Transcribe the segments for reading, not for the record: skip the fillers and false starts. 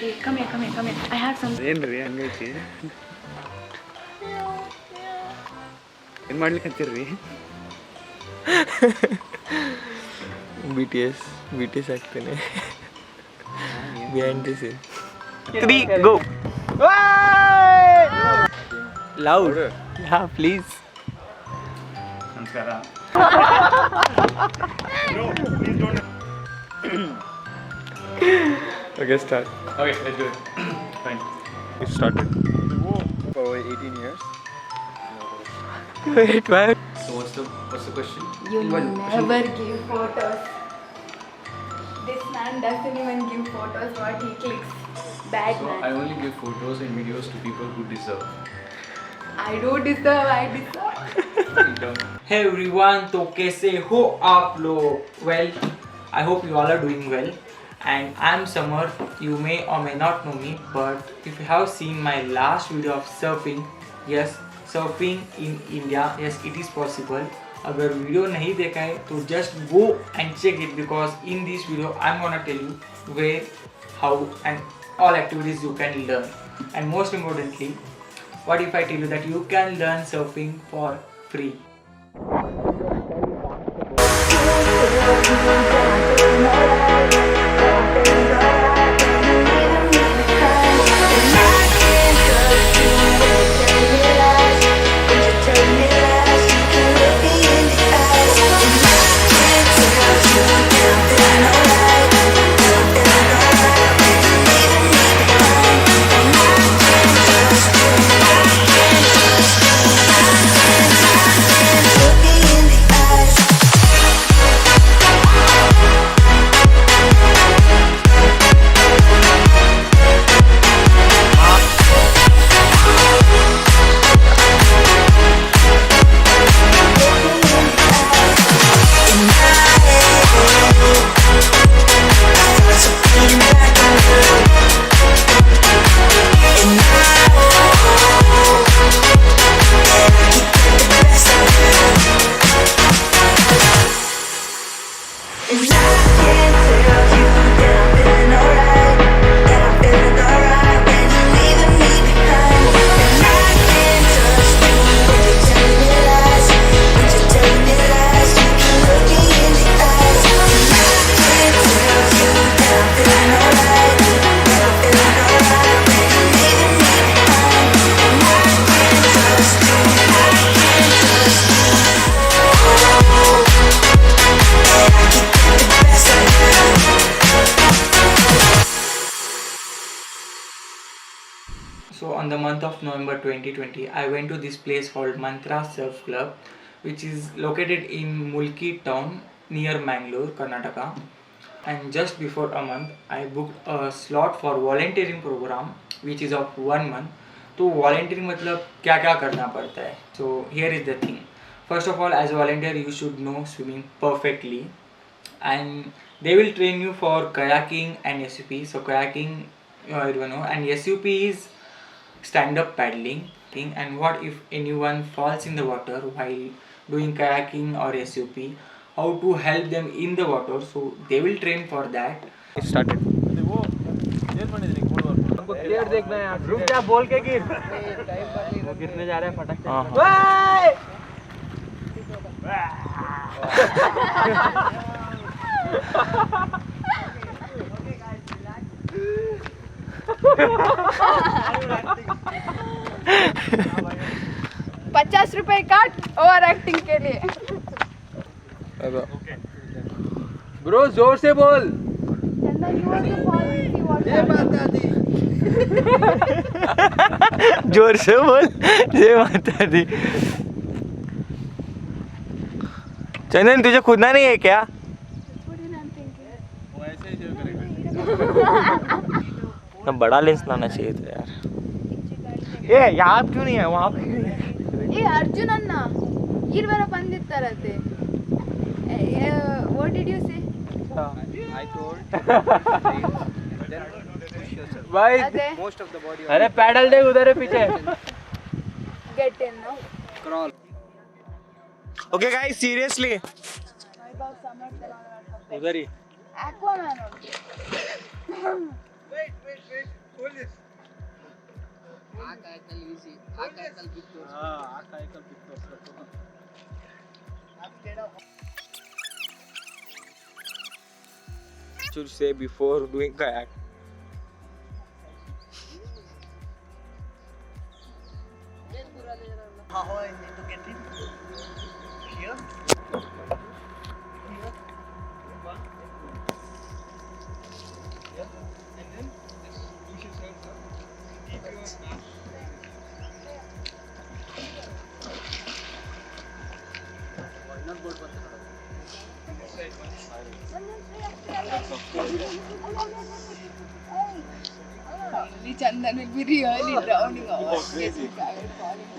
Hey, come here. I have some. ಏನ್ರಿ ಹಂಗೈತಿ ಏನು ಮಾಡ್ಲಿಕ್ಕೆ ಹಚ್ಚಿರ್ರಿ BTS ಆಗ್ತೇನೆ behind the scene 3 go loud yeah please ನಮಸ್ಕಾರ okay start okay let's do it fine it started for 18 years wait what so what's the question You never give photos. This man doesn't even give photos. What he clicks. Bad so man. I only give photos and videos to people who deserve I do deserve. I deserve. you don't Hey everyone, तो कैसे हो आप लोग? Well, I hope you all are doing well. And I'm Samar. You may or may not know me, but if you have seen my last video of surfing, yes, surfing in India, yes, it is possible. अगर video नहीं देखा है तो just go and check it because in this video I'm gonna tell you where, how and all activities you can learn. And most importantly, what if I tell you that you can learn surfing for free? So on the month of November 2020, I went to this place called Mantra Surf Club, which is located in Mulki town near Mangalore, Karnataka. And just before a month, I booked a slot for volunteering program, which is of 1 month. तो volunteering मतलब क्या क्या करना पड़ता है? So here is the thing. First of all, as a volunteer, you should know swimming perfectly, and they will train you for kayaking and SUP. So kayaking, everyone know, and SUP is stand-up paddling. And what if anyone falls in the water while doing kayaking or SUP? How to help them in the water? So they will train for that. it started हमको clear देखना है यार. रुक जा, बोल के गिर. वो गिरने जा रहा है, फटक जा. ₹50 काट ओवर एक्टिंग के लिए. ब्रो जोर से बोल. चंदन, you want to fall in the water? जोर से बोल जय माता दी चंदन तुझे खुदना नहीं है क्या ना बड़ा लेंस लाना चाहिए था यार ये यहाँ क्यों नहीं है वहाँ पे ಏ ಅರ್ಜುನ್ ಅಣ್ಣ ಈರ್ವರ ಬಂದಿರ್ತಾರತ್ತೆ. What did you say? I told भाई अरे most of the body अरे पैडल दे, उधर है पीछे. get in now. crawl okay guys seriously उधर ही Aquaman. wait Should say before doing kayak. How I need to get in? Here? One. Yeah. And then just push yourself up. Keep your back. Why not board for this side Only Chandan will be really drowning off. Getting tired, falling.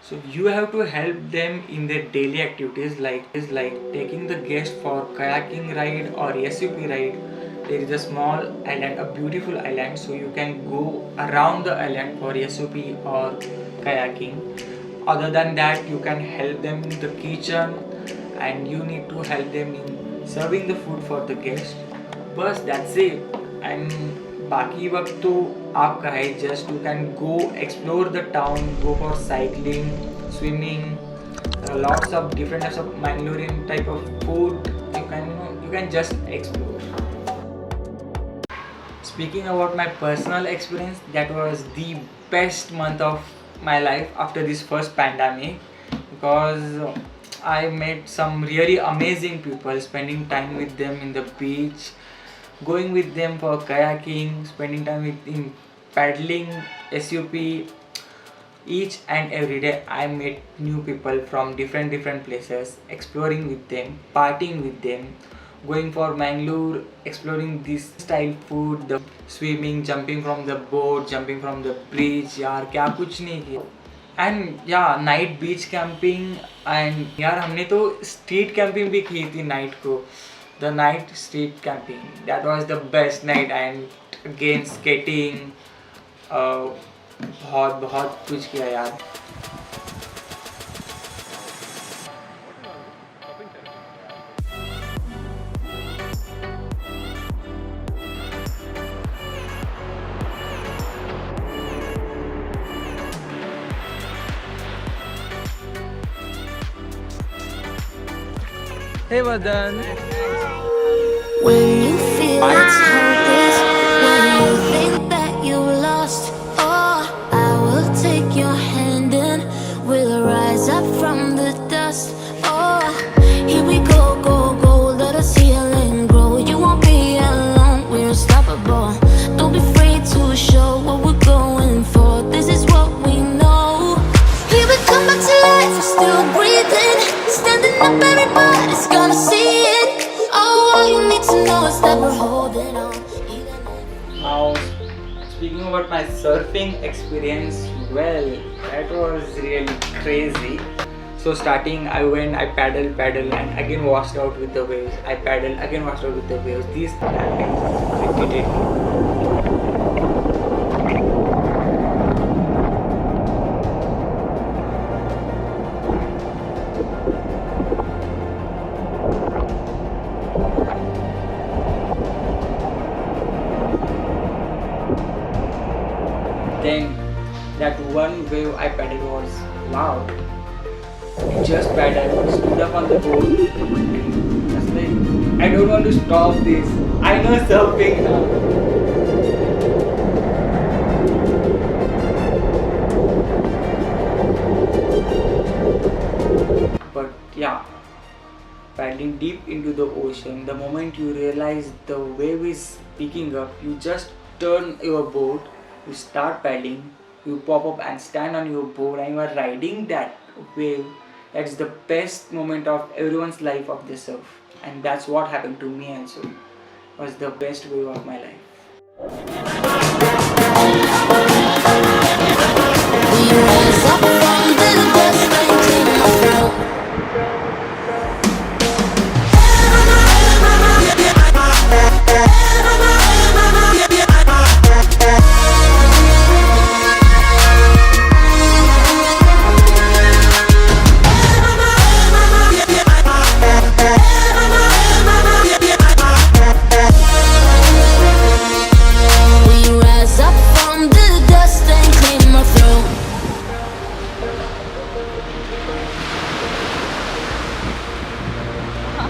So you have to help them in their daily activities like taking the guest for kayaking ride or SUP ride. There is a small island, a beautiful island, so you can go around the island for SUP or kayaking. Other than that, you can help them in the kitchen and you need to help them in serving the food for the guest. Bas, that's it. And बाकी वक्त तो आपका है. Just you can go explore the town, go for cycling, swimming, lots of different types of Mangalorean type of food. You can just explore. Speaking about my personal experience, that was the best month of my life after this first pandemic, because I met some really amazing people, spending time with them in the beach, going with them for kayaking, spending time with them paddling, SUP. Each and every day I met new people from different places, exploring with them, partying with them, going for Mangalore, exploring this style food, the swimming, jumping from the boat, jumping from the bridge. यार क्या कुछ नहीं किया. And yeah, night beach camping, and यार हमने तो street camping भी की थी night को. The night street camping, that was the best night. And again skating, बहुत कुछ किया यार. Hey Vadan. When you feel it's hopeless, when you think that you lost, oh, I will take your hand and we'll rise up from the dust. Oh, here we go, let us heal and grow. You won't be alone, we're unstoppable. Don't be afraid to show what we're going for. This is what we know. Here we come back to life, we're still breathing. Standing up, everybody's gonna see it. Oh, all you need to know is that we're holding on. Now, speaking about my surfing experience, well, that was really crazy. So starting, I paddled, and again washed out with the waves. I paddled, again washed out with the waves. These happened repeatedly. Then that one wave I paddled was wow. I just paddled, stood up on the boat, and just like, I don't want to stop this. I know surfing now. But yeah, paddling deep into the ocean, the moment you realize the wave is picking up, you just turn your boat, you start paddling, you pop up and stand on your board and you are riding that wave. That's the best moment of everyone's life of the surf, and that's what happened to me also. It was the best wave of my life. We rise up from the dust and clean our throat.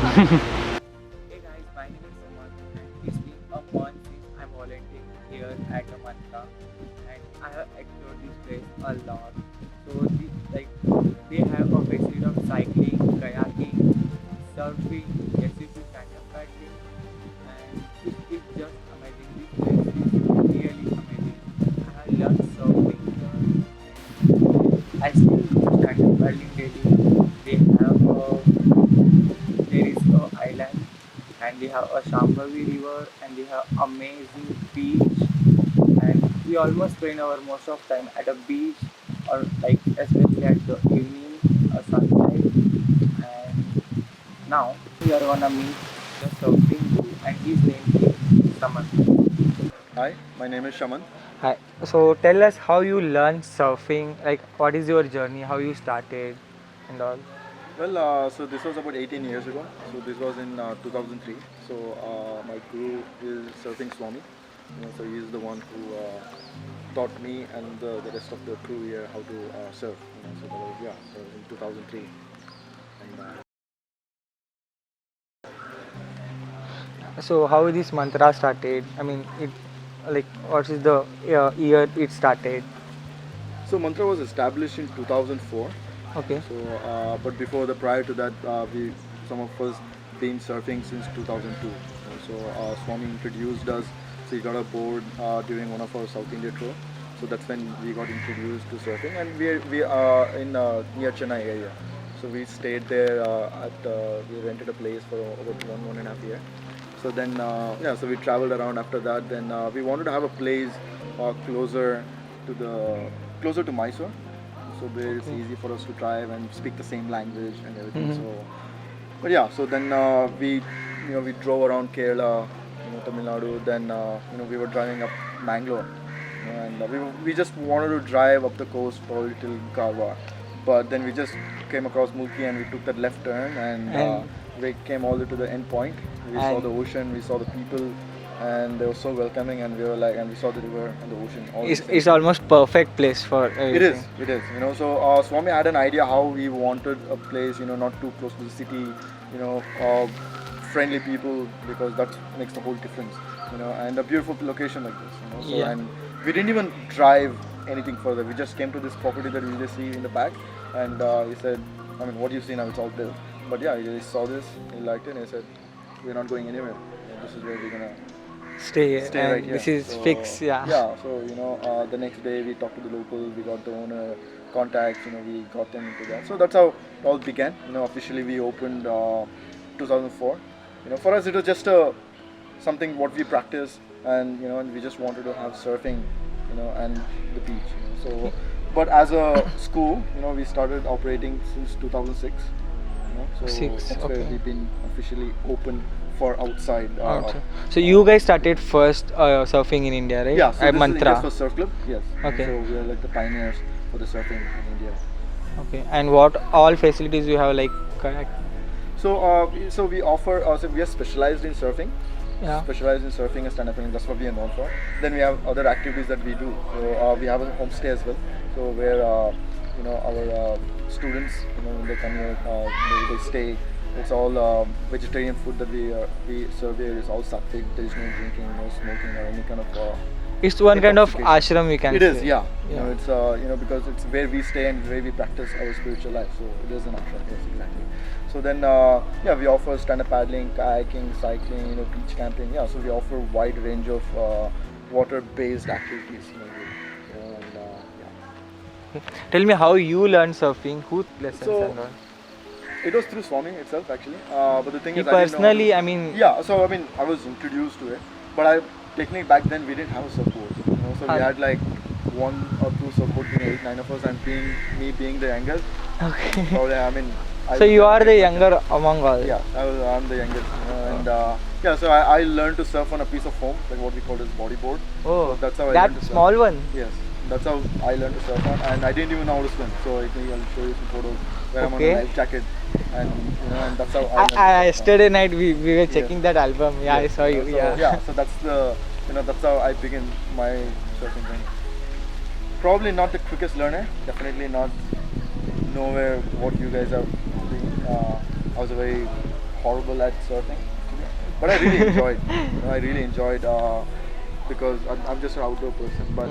Hey guys, my name is Saman and it's been a month since I'm volunteering here at the Mantra and I have explored this place a lot. So they have a facility of cycling, kayaking, surfing, SUP stand-up paddling and it's just amazing. This place is really amazing. I have learned surfing here. I still do stand-up paddling daily. They have there is a island and they have a Shambhavi river and they have amazing beach and we almost spend our most of time at a beach or like especially at the evening sunset and now we are gonna meet the surfing guru and his name is Saman. Hi, my name is Shaman. Hi. So tell us how you learned surfing. Like, what is your journey? How you started, and all. Well, so this was about 18 years ago. So this was in 2003. So my guru is surfing Swami. So he is the one who taught me and the rest of the crew here how to surf. So that was, yeah, so in 2003. And, So how this mantra started? I mean, it like what is the year it started? so Mantra was established in 2004. Okay. So, but before the prior to that, some of us been surfing since 2002. So Swami introduced us. So he got a board during one of our South India tour. So that's when we got introduced to surfing, and we are in near Chennai area. So we stayed there we rented a place for about 1.5 years. So then yeah, so we traveled around after that. Then we wanted to have a place closer to Mysore. So where it's easy for us to drive and speak the same language and everything. So, but yeah, so then we drove around Kerala, Tamil Nadu. Then we were driving up Mangalore, and we just wanted to drive up the coast probably till Karwar. But then we just came across Mulki and we took that left turn and we came all the way to the end point. We saw the ocean, we saw the people, and they were so welcoming, and we were like, and we saw the river and the ocean. All It's almost perfect place for everything. It is. So Swami had an idea how he wanted a place, not too close to the city, friendly people, because that makes the whole difference, and a beautiful location like this, So, Yeah. and we didn't even drive anything further. We just came to this property that we just see in the back, and he said, I mean, what you see now, it's all built. But yeah, he saw this, he liked it, and he said, we're not going anywhere. This is where we're gonna Stay stay and right here. this is So, fixed. Yeah. Yeah. So the next day we talked to the local, we got the owner contacts. We got them into that. So that's how it all began. Officially we opened 2004. For us it was just something what we practice, and and we just wanted to have surfing, and the beach. So, but as a school, we started operating since 2006. So that's where okay. we've been officially open for outside. Okay. So you guys started first surfing in India, right? Yeah, so At this Mantra. is India's first surf club. Yes. Okay. So we are like the pioneers for the surfing in India. Okay. And what all facilities you have, like kayak? So we offer. So we are specialized in surfing. Yeah. Specialized in surfing and stand-up paddling. That's what we are known for. Then we have other activities that we do. So we have a homestay as well. So where our students, when they come here, they stay. It's all vegetarian food that we serve here. It's all sattvic. There is no drinking, no smoking, or any kind of. It's one kind of intoxication. ashram, we can It say. is, yeah. Yeah. It's because it's where we stay and where we practice our spiritual life. So it is an ashram. Yes, exactly. So then, we offer stand-up paddling, kayaking, cycling, beach camping. Yeah, so we offer wide range of water-based activities. Tell me how you learned surfing, who lessons So, and all. It was through Swami itself, actually. But the thing You is, I didn't know- personally, I mean, Yeah, so I was introduced to it, but technically back then we didn't have a surfboard. So we had like 1 or 2 surfboards, 8, 9 of us, and me being the youngest. okay. Probably, So you are the younger among all. Yeah, I'm the youngest, and so I learned to surf on a piece of foam, like what we call as bodyboard. Oh, That's how I that learned to surf. small one. Yes, that's how I learned to surf on, and I didn't even know how to swim. So I'll show you some photos where I'm on Okay. a life jacket, and and that's how I learned to I surf. yesterday night we were checking that album. Yeah, Yes, I saw you. So, so that's that's how I began my surfing thing. Probably not the quickest learner. Definitely not nowhere what you guys are doing. I was a very horrible at surfing, but I really enjoyed. I really enjoyed because I'm just an outdoor person. But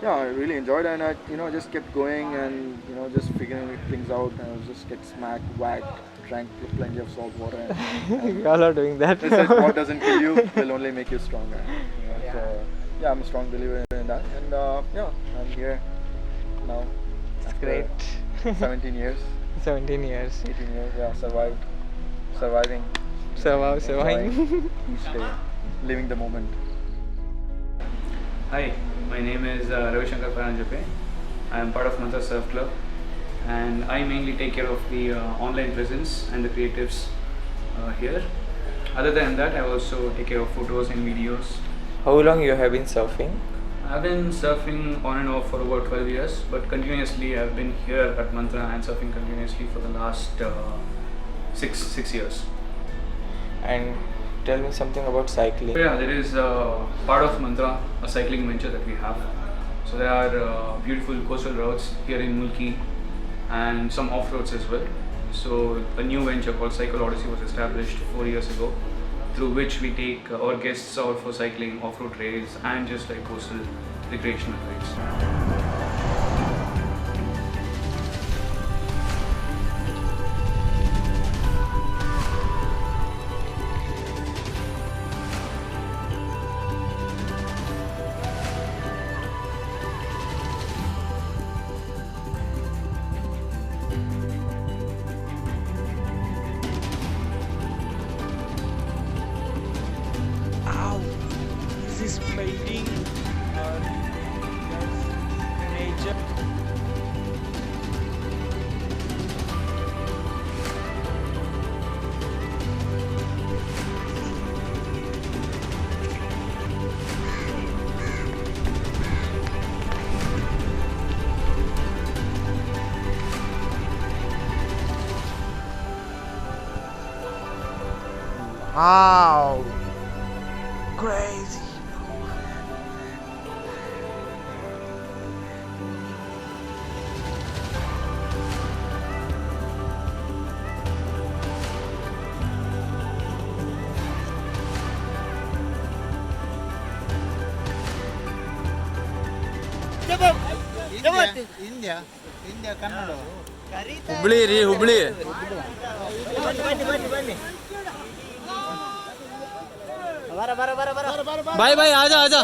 yeah, I really enjoyed it, and I just kept going and just figuring things out, and I just get smacked, whacked, drank plenty of salt water. And We all are doing that. they said what doesn't kill you will only make you stronger. So yeah, I'm a strong believer in that, and yeah, I'm here now. After Great. 17 years, 17 years. 18 years, yeah, surviving, Surviving. enjoying each day, living the moment. Hi, my name is Ravi Shankar Paranjape. I am part of Mantra Surf Club, and I mainly take care of the online presence and the creatives here. Other than that, I also take care of photos and videos. How long you have been surfing? I've been surfing on and off for about 12 years, but continuously I've been here at Mantra and surfing continuously for the last six years. And tell me something about cycling. So yeah, there is part of Mantra, a cycling venture that we have. So there are beautiful coastal routes here in Mulki and some off-roads as well. So a new venture called Cycle Odyssey was established 4 years ago, through which we take our guests out for cycling, off-road trails and just like coastal recreational rides. Ow! Is this painting or just nature? Wow! Crazy! India Kannada Hubli ರೀ ಹುಬ್ಳಿ ಬಾಯ್ ಬಾಯ್ Azha Azha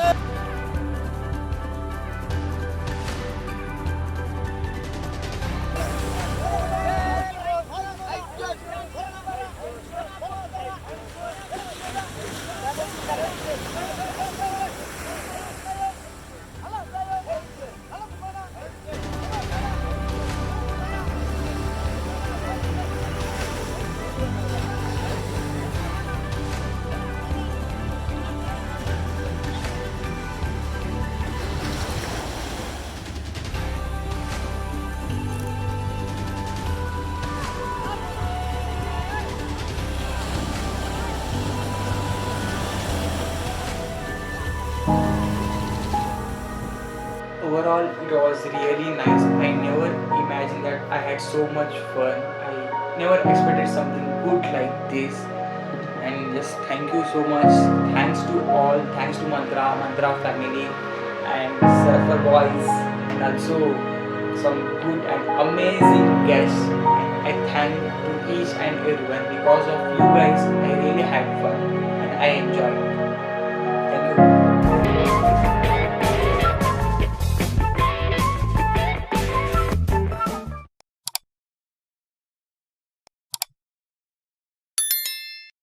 Overall, it was really nice. I never imagined that I had so much fun. I never expected something good like this. And just thank you so much. Thanks to all. Thanks to Mantra family, and Surfer Boys, and also some good and amazing guests. And I thank to each and everyone. Because of you guys, I really had fun and I enjoyed.